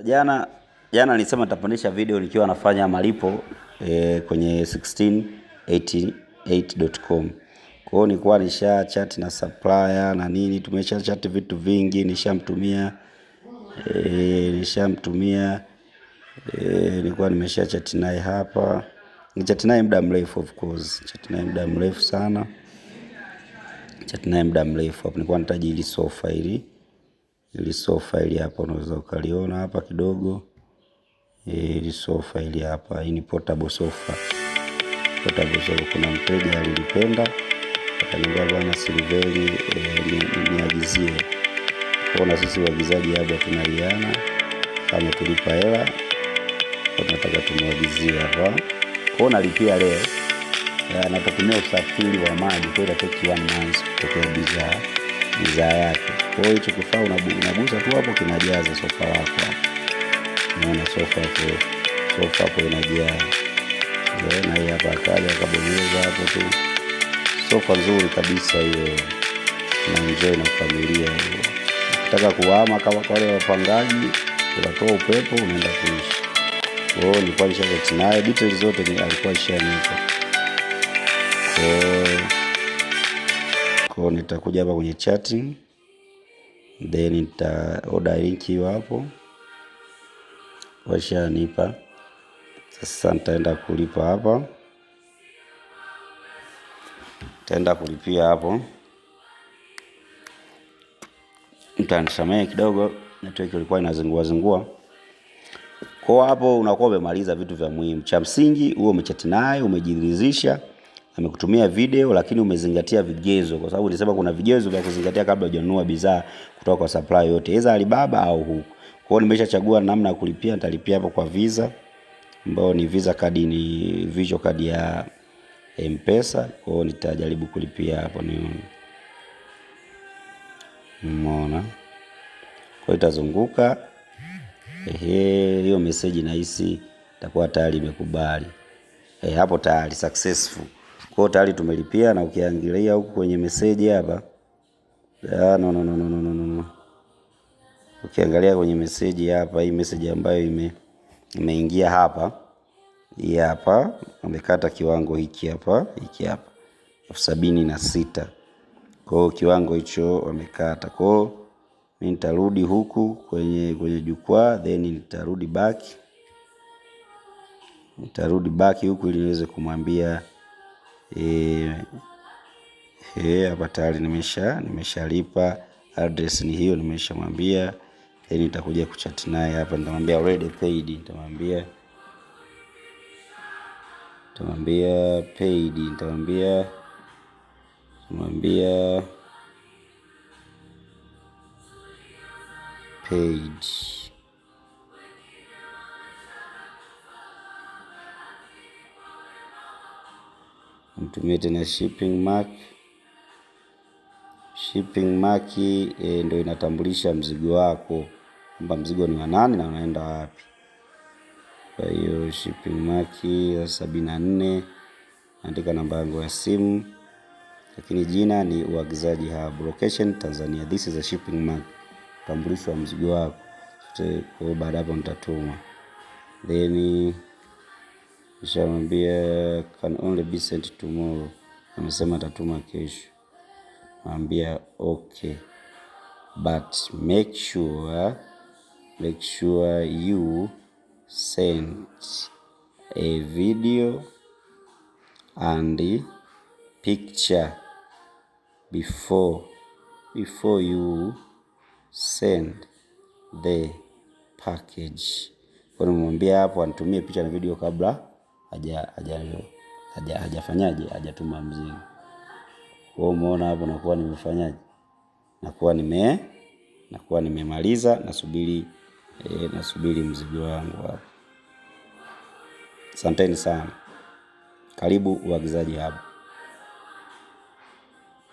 Jana nilisema nitapandisha video nikiwa nafanya malipo kwenye 1688.com. Kwa hiyo nilikuwa nisha chat na supplier na nini, tumesha chat vitu vingi, nilikuwa nimesha chat naye hapa. Ni chat naye muda mrefu of course. Chat naye muda mrefu sana. Chat naye muda mrefu. Hapo nilikuwa nahitaji hili sofa hili. Hili sofa hili hapa unaweza ukaliona hapa kidogo. Hili sofa hili hapa, hii ni portable sofa. Portable sofa, kuna mteja alilipenda, akaniambia bwana Silveri niagizie. Kwa na sisi waagizaji hapa tunaliana, kama tulipa hela tunataka tumwagizie hapa. Kwa nalipia leo. Natatumia usafiri wa maji kwa hiyo take 1 month kutokea bidhaa yake. Kwa hiyo hicho kifaa unagusa tu hapo kinajaza sofa lako. Unaona sofa hapo inajaa. Na hii hapa akaja akabonyeza hapo tu. Sofa nzuri kabisa hiyo. Na enjoy na familia hiyo. Ukitaka kuhama kama wale wapangaji, unatoa upepo unaenda kuishi. Kwa hiyo nilikuwa nishaje naye details zote alikuwa ishanipa. Kwa hiyo nitakuja hapa kwenye chatting. Then nita order link hiyo hapo. Washanipa. Sasa nitaenda kulipa hapa. Nitaenda kulipia hapo. Mtanisamehe kidogo, network ilikuwa inazungua. Kwa hapo unakuwa umemaliza vitu vya muhimu. Cha msingi uwe umechat naye, umejiridhisha, amekutumia video lakini umezingatia vigezo, kwa sababu nilisema kuna vigezo vya kuzingatia kabla hujanunua bidhaa kutoka kwa supplier yote, aidha Alibaba au huko. Kwa hiyo nimeshachagua namna ya kulipia, nitalipia hapo kwa Visa, ambayo ni Visa card, ni visual card ya M-Pesa. Kwa hiyo nitajaribu kulipia hapo umeona. Kwa hiyo itazunguka. Hiyo message nahisi itakuwa tayari imekubali. Hapo tayari successful. Kwa hiyo tayari tumelipia, na ukiangalia huko kwenye message hapa. No. Ukiangalia kwenye message hapa, hii message ambayo imeingia hapa. Hii hapa wamekata kiwango hiki hapa 76. Kwa hiyo kiwango hicho wamekata. Kwa hiyo mimi nitarudi huku kwenye jukwaa, then nitarudi back huku ili niweze kumwambia hapa tayari nimeshalipa, address ni hiyo nimeshamwambia. Then nitakuja kuchat naye hapa, nitamwambia already paid, nitamwambia paid, nitamwambia paid. Mtumie tena shipping mark ndio inatambulisha mzigo wako, kwamba mzigo ni wa nani na unaenda wapi. Kwa hiyo shipping mark 74, andika namba yangu ya simu, lakini jina ni Uagizaji Hub, location Tanzania. This is a shipping mark, utambulisho wa mzigo wako. Kwa baada hapo nitatuma. Then nishamwambia can only be sent tomorrow. Amesema atatuma kesho. Mwambia okay, but make sure you send a video and picture before you send the package. Kwa nimwambia hapo anitumie picha na video kabla hajatuma mzigo. Kwa umeona hapo nakuwa nimefanyaje? Nakuwa nimemaliza, nasubiri mzigo wangu hapo. Asanteni sana. Karibu Uagizaji Hub.